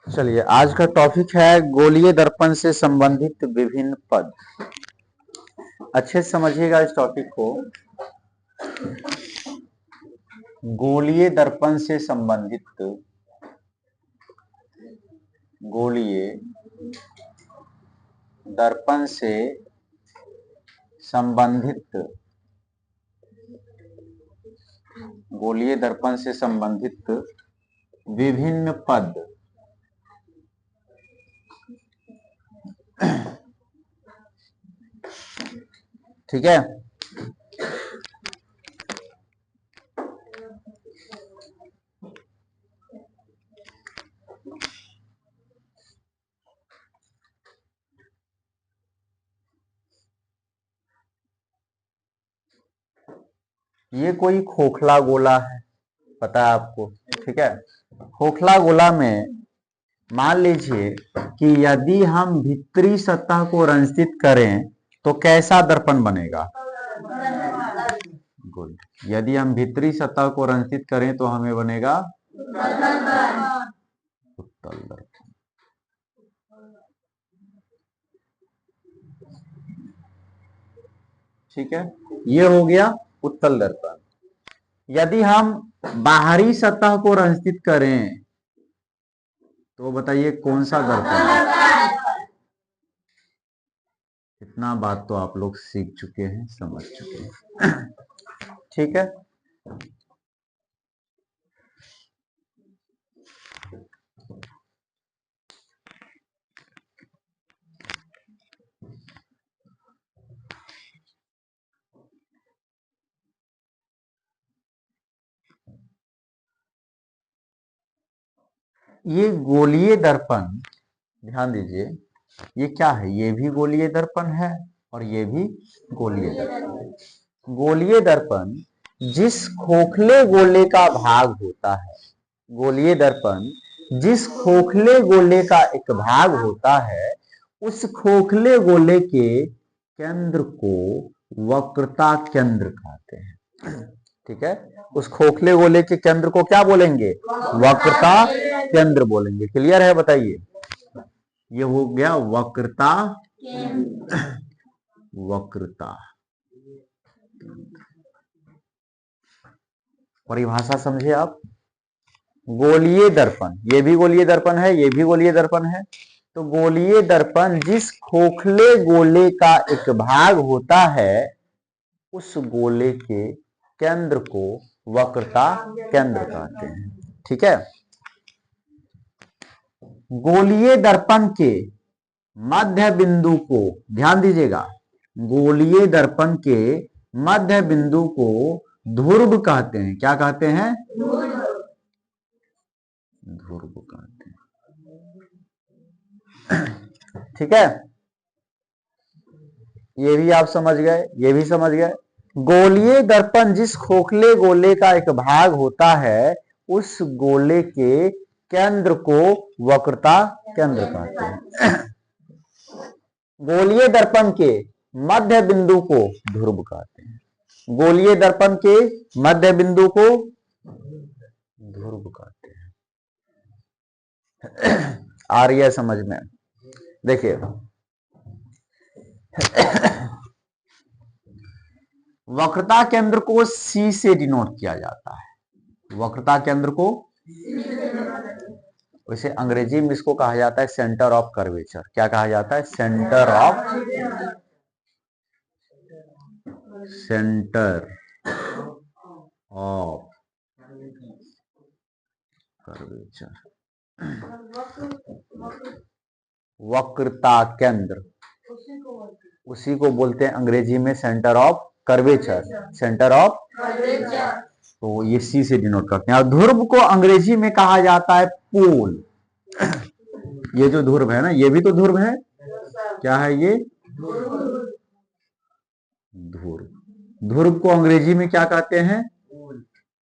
चलिए, आज का टॉपिक है गोलीय दर्पण से संबंधित विभिन्न पद। अच्छे से समझिएगा इस टॉपिक को। गोलीय दर्पण से संबंधित गोलीय दर्पण से संबंधित गोलीय दर्पण से संबंधित विभिन्न पद। ठीक है, ये कोई खोखला गोला है, पता है आपको। ठीक है, खोखला गोला में मान लीजिए कि यदि हम भीतरी सतह को रंजित करें तो कैसा दर्पण बनेगा। गुड। यदि हम भीतरी सतह को रंजित करें तो हमें बनेगा उत्तल दर्पण। ठीक है, ये हो गया उत्तल दर्पण। यदि हम बाहरी सतह को रंजित करें तो बताइए कौन सा दर्पण है। इतना बात तो आप लोग सीख चुके हैं, समझ चुके हैं। ठीक है, ये गोलीय दर्पण, ध्यान दीजिए, ये क्या है, ये भी गोलीय दर्पण है और ये भी गोलीय दर्पण है। गोलीय दर्पण जिस खोखले गोले का भाग होता है, गोलीय दर्पण जिस खोखले गोले का एक भाग होता है, उस खोखले गोले के केंद्र को वक्रता केंद्र कहते हैं। ठीक है, उस खोखले गोले के केंद्र को क्या बोलेंगे, वक्रता केंद्र बोलेंगे। क्लियर है, बताइए। ये हो गया वक्रता, वक्रता। परिभाषा समझे आप। गोलीय दर्पण, ये भी गोलीय दर्पण है, ये भी गोलीय दर्पण है। तो गोलीय दर्पण जिस खोखले गोले का एक भाग होता है, उस गोले के केंद्र को वक्रता केंद्र कहते हैं। ठीक है, गोलीय दर्पण के मध्य बिंदु को, ध्यान दीजिएगा, गोलीय दर्पण के मध्य बिंदु को ध्रुव कहते हैं। क्या कहते हैं, ध्रुव कहते हैं। ठीक है, ये भी आप समझ गए, ये भी समझ गए। गोलीय दर्पण जिस खोखले गोले का एक भाग होता है, उस गोले के केंद्र को वक्रता केंद्र कहते हैं। गोलीय दर्पण के मध्य बिंदु को ध्रुव कहते हैं। गोलीय दर्पण के मध्य बिंदु को ध्रुव कहते हैं। आ रही है समझ में। देखिए, वक्रता केंद्र को C से डिनोट किया जाता है। वक्रता केंद्र को, वैसे अंग्रेजी में इसको कहा जाता है सेंटर ऑफ कर्वेचर। क्या कहा जाता है, सेंटर ऑफ कर्वेचर। वक्रता केंद्र, उसी को बोलते हैं अंग्रेजी में centre of curvature, centre of. तो ये C से डिनोट करते हैं। और ध्रुव को अंग्रेजी में कहा जाता है पोल। ये जो ध्रुव है ना, ये भी तो ध्रुव है, क्या है ये? ध्रुव। ध्रुव को अंग्रेजी में क्या कहते हैं?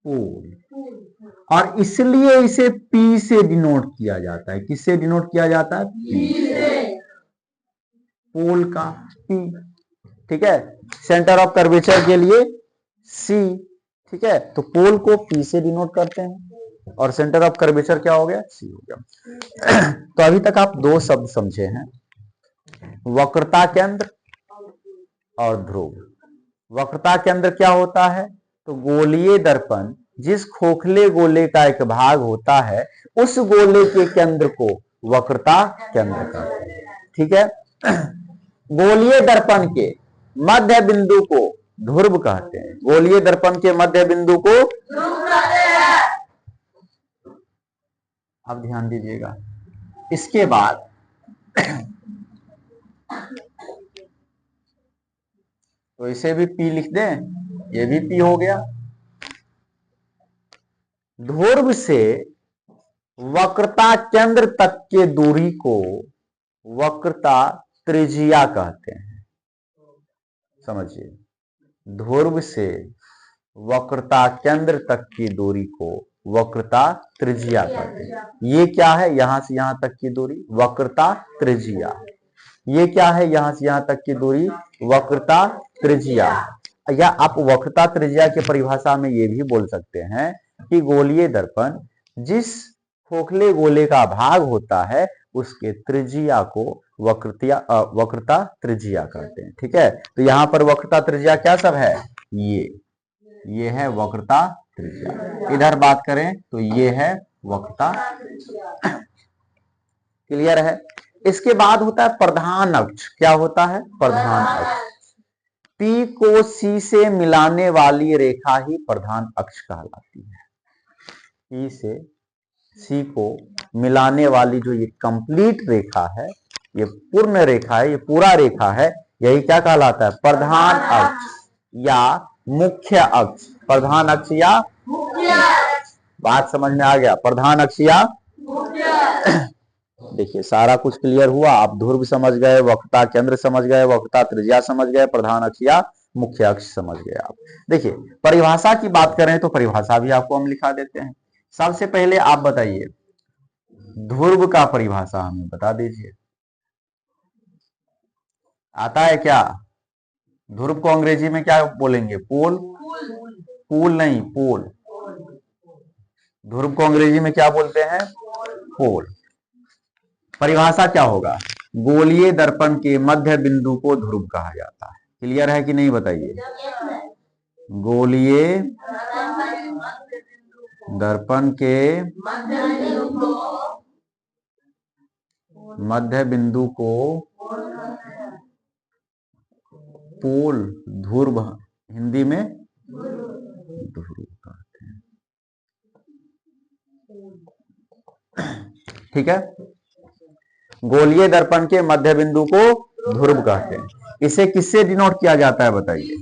पोल। और इसलिए इसे पी से डिनोट किया जाता है। किससे डिनोट किया जाता है? पी से। पोल का पी, ठीक है। सेंटर ऑफ कर्वेचर के लिए सी, ठीक है। तो पोल को पी से डिनोट करते हैं और सेंटर ऑफ कर्वेचर क्या हो गया? सी हो गया। तो अभी तक आप दो शब्द समझे हैं, वक्रता केंद्र और ध्रुव। वक्रता केंद्र क्या होता है? तो गोलीय दर्पण जिस खोखले गोले का एक भाग होता है उस गोले के केंद्र को वक्रता केंद्र कहते हैं, ठीक है। गोलीय दर्पण के मध्य बिंदु को ध्रुव कहते हैं। गोलीय दर्पण के मध्य बिंदु को ध्रुव कहते हैं। अब ध्यान दीजिएगा, इसके बाद तो इसे भी पी लिख दें, ये भी पी हो गया। ध्रुव से वक्रता केंद्र तक के दूरी को वक्रता त्रिज्या कहते हैं। समझिए, ध्रुव से वक्रता केंद्र तक की दूरी को वक्रता त्रिज्या कहते हैं। ये क्या है? यहां से यहां तक की दूरी वक्रता त्रिज्या। ये क्या है? यहां से यहां तक की दूरी वक्रता त्रिज्या। या आप वक्रता त्रिज्या की परिभाषा में ये भी बोल सकते हैं कि गोलीय दर्पण जिस खोखले गोले का भाग होता है उसके त्रिज्या को वक्रता त्रिज्या कहते हैं, ठीक है। तो यहां पर वक्रता त्रिज्या क्या सब है? ये है वक्रता त्रिज्या। इधर बात करें तो ये है वक्रता। क्लियर है? इसके बाद होता है प्रधान अक्ष। क्या होता है? प्रधान अक्ष। पी को सी से मिलाने वाली रेखा ही प्रधान अक्ष कहलाती है। पी से सी को मिलाने वाली जो ये कंप्लीट रेखा है, ये पूर्ण रेखा है, ये पूरा रेखा है, यही क्या कहलाता है? प्रधान अक्ष या मुख्य अक्ष। प्रधान अक्ष या मुख्य अक्ष। बात समझ में आ गया? प्रधान अक्ष या मुख्य। देखिए सारा कुछ क्लियर हुआ। आप ध्रुव समझ गए, वक्रता केंद्र समझ गए, वक्रता त्रिज्या समझ गए, प्रधान अक्ष या मुख्य अक्ष समझ गए आप। देखिए परिभाषा की बात करें तो परिभाषा भी आपको हम लिखा देते हैं। सबसे पहले आप बताइए, ध्रुव का परिभाषा हमें बता दीजिए। आता है क्या? ध्रुव को अंग्रेजी में क्या बोलेंगे? पोल। पोल नहीं, पोल। ध्रुव को अंग्रेजी में क्या बोलते हैं? पोल। परिभाषा क्या होगा? गोलीय दर्पण के मध्य बिंदु को ध्रुव कहा जाता है। क्लियर है कि नहीं बताइए? गोलीय दर्पण के मध्य बिंदु को पोल, ध्रुव, हिंदी में ध्रुव कहते हैं, ठीक है। गोलीय दर्पण के मध्य बिंदु को ध्रुव कहते हैं। इसे किससे डिनोट किया जाता है बताइए?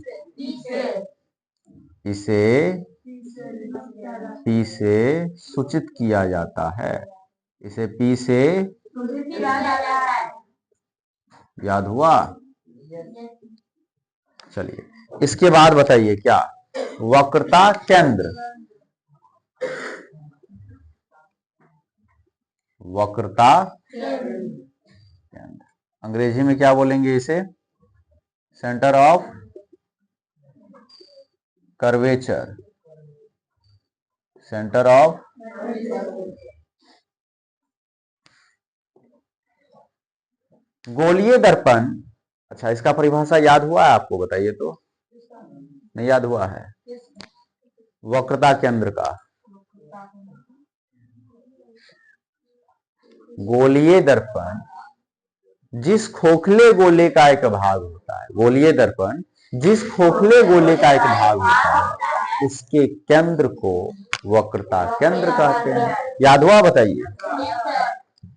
इसे पी से सूचित किया जाता है। इसे पी से याद हुआ? चलिए इसके बाद बताइए क्या? वक्रता केंद्र। वक्रता केंद्र अंग्रेजी में क्या बोलेंगे इसे? Centre of curvature. Centre of गोलीय दर्पण। अच्छा इसका परिभाषा याद हुआ है आपको? बताइए तो। नहीं याद हुआ है? वक्रता केंद्र का गोलीय दर्पण जिस खोखले गोले का एक भाग होता है, गोलीय दर्पण जिस खोखले गोले का एक भाग होता है उसके केंद्र को वक्रता केंद्र कहते हैं। याद हुआ? बताइए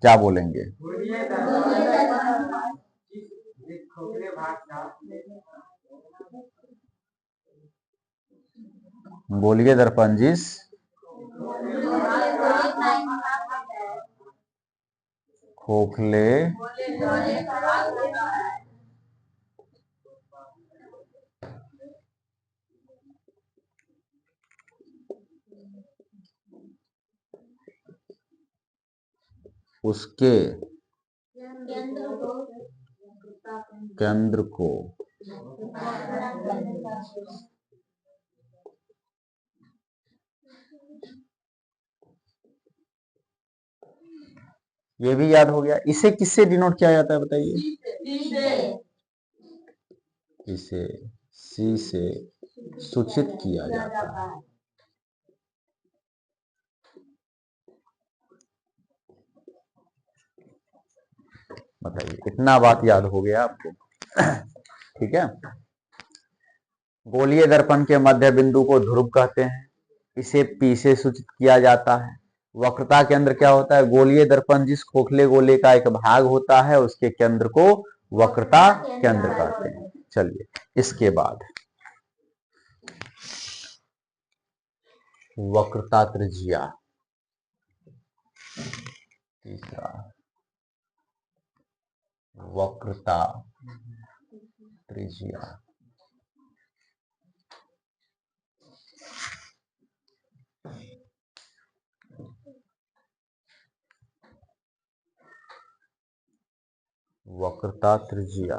क्या बोलेंगे? गोलीय दर्पण जिस खोखले उसके केंद्र को ये भी याद हो गया। इसे किससे डिनोट किया जाता है बताइए? इसे सी से सूचित किया जाता है। बताइए, इतना बात याद हो गया आपको? ठीक है। गोलीय दर्पण के मध्य बिंदु को ध्रुव कहते हैं। इसे पी से सूचित किया जाता है। वक्रता केंद्र क्या होता है? गोलीय दर्पण जिस खोखले गोले का एक भाग होता है उसके केंद्र को वक्रता केंद्र कहते हैं। चलिए, इसके बाद वक्रता त्रिज्या, तीसरा वक्रता त्रिज्या। वक्रता त्रिज्या,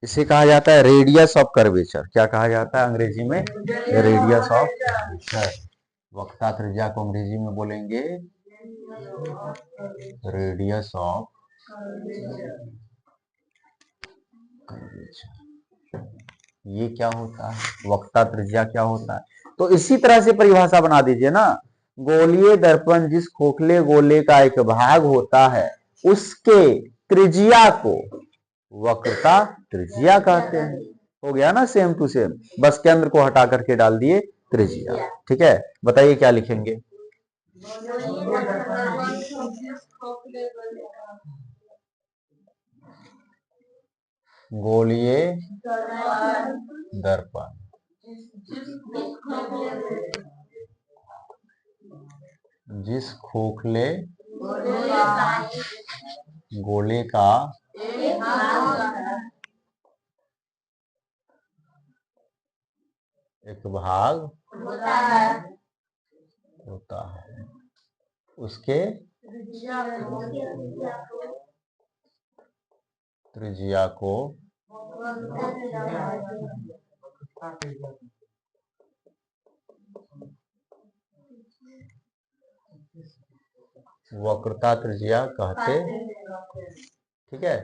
इसे कहा जाता है रेडियस ऑफ कर्वेचर। क्या कहा जाता है अंग्रेजी में? Radius of curvature. वक्रता त्रिज्या को अंग्रेजी में बोलेंगे रेडियस ऑफ कर्वेचर। ये क्या होता है? वक्रता त्रिज्या क्या होता है? तो इसी तरह से परिभाषा बना दीजिए ना। गोलीय दर्पण जिस खोखले गोले का एक भाग होता है उसके त्रिज्या को वक्रता त्रिज्या कहते हैं। हो गया ना सेम टू सेम, बस केंद्र को हटा करके डाल दिए त्रिज्या। ठीक है, बताइए क्या लिखेंगे? गोलीय दर्पण जिस खोखले गोले का एक भाग होता है उसके त्रिज्या को वक्रता त्रिज्या कहते। ठीक है,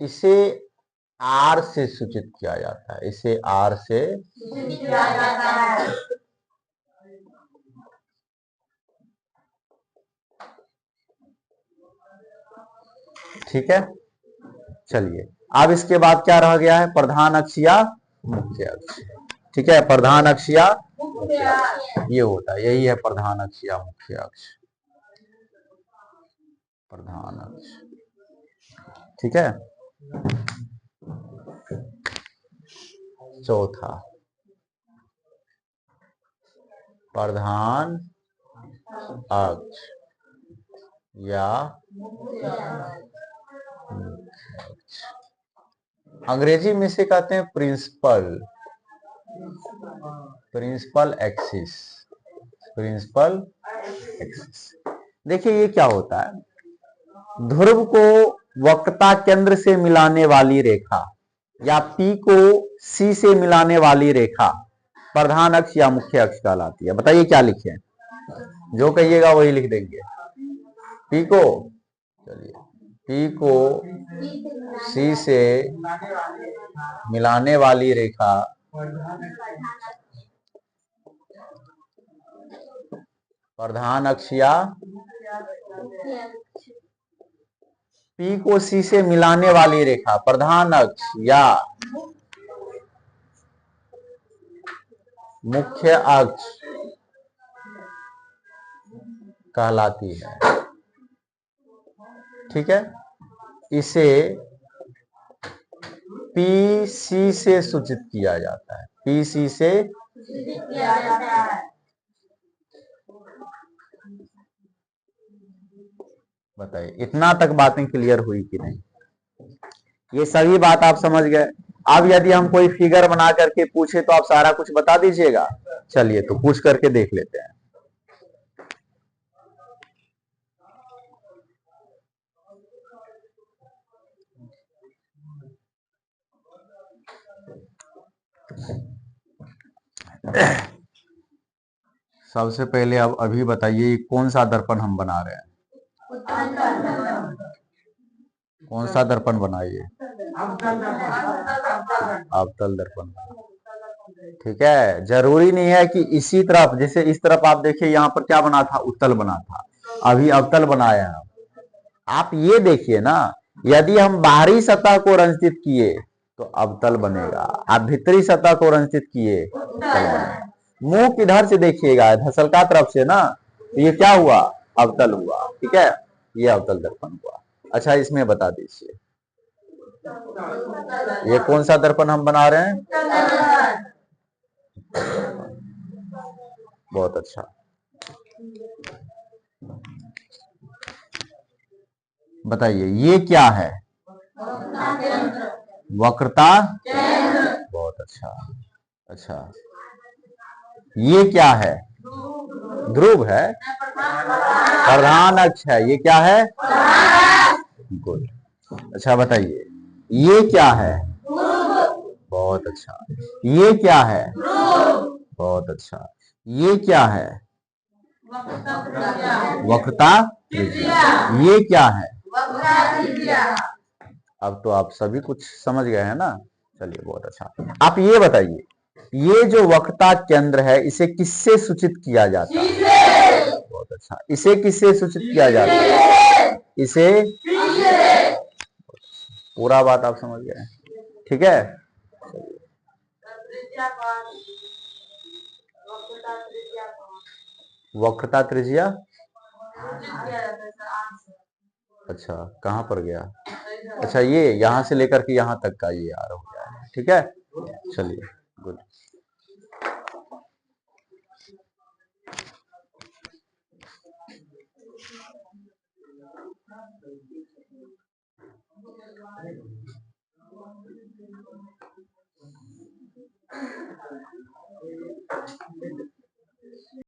इसे आर से सूचित किया जाता है। इसे आर से किया जाता है। ठीक है, चलिए अब इसके बाद क्या रह गया है? प्रधान अक्ष या मुख्य अक्ष। ठीक है, प्रधान अक्ष या मुख्य अक्ष ये होता है, यही है प्रधान अक्ष या मुख्य अक्ष। प्रधान अक्ष, ठीक है। चौथा, प्रधान अक्ष या अंग्रेजी में से कहते हैं प्रिंसिपल एक्सिस। प्रिंसिपल एक्सिस, देखिए ये क्या होता है? ध्रुव को वक्रता केंद्र से मिलाने वाली रेखा या P को C से मिलाने वाली रेखा प्रधान अक्ष या मुख्य अक्ष कहलाती है। बताइए क्या लिखें? जो कहिएगा वही लिख देंगे। P को, चलिए P को C से मिलाने वाली रेखा प्रधान अक्ष या P को C से मिलाने वाली रेखा प्रधान अक्ष या मुख्य अक्ष कहलाती है। ठीक है, इसे PC से सूचित किया जाता है। PC से किया जाता है। बताइए इतना तक बातें क्लियर हुई कि नहीं? ये सभी बात आप समझ गए। अब यदि हम कोई फिगर बना करके पूछे तो आप सारा कुछ बता दीजिएगा। चलिए तो पूछ करके देख लेते हैं। सबसे पहले अब अभी बताइए कौन सा दर्पण हम बना रहे हैं? कौन सा दर्पण बनाइए? अवतल दर्पण। ठीक है, जरूरी नहीं है कि इसी तरफ, जैसे इस तरफ आप देखिए यहाँ पर क्या बना था, उत्तल बना था, अभी अवतल बनाया है। आप ये देखिए ना, यदि हम बाहरी सतह को रंजित किए तो अवतल बनेगा, आप भीतरी सतह को रंजित किए उत्तल बनेगा। मुंह किधर से देखिएगा, धसलका तरफ से ना, तो ये क्या हुआ, अवतल हुआ। ठीक है, ये अवतल दर्पण हुआ। अच्छा, इसमें बता दीजिए ये कौन सा दर्पण हम बना रहे हैं? बहुत अच्छा। बताइए ये क्या है? वक्रता। बहुत अच्छा। अच्छा, ये क्या है? ध्रुव है, प्रधान अक्ष है। ये क्या है? गुड। अच्छा बताइए ये क्या है? बहुत अच्छा। ये क्या है? बहुत अच्छा। ये क्या है? वक्रता त्रिज्या। ये क्या है? अब तो आप सभी कुछ समझ गए हैं ना। चलिए बहुत अच्छा। आप ये बताइए ये जो वक्रता केंद्र है इसे किससे सूचित किया जाता है? बहुत अच्छा। इसे किससे सूचित किया जाता है? इसे। पूरा बात आप समझ गए? ठीक है। वक्रता त्रिज्या। अच्छा, कहाँ पर गया? अच्छा, ये यहां से लेकर के यहां तक का ये आर हो गया है। ठीक है, चलिए गुड।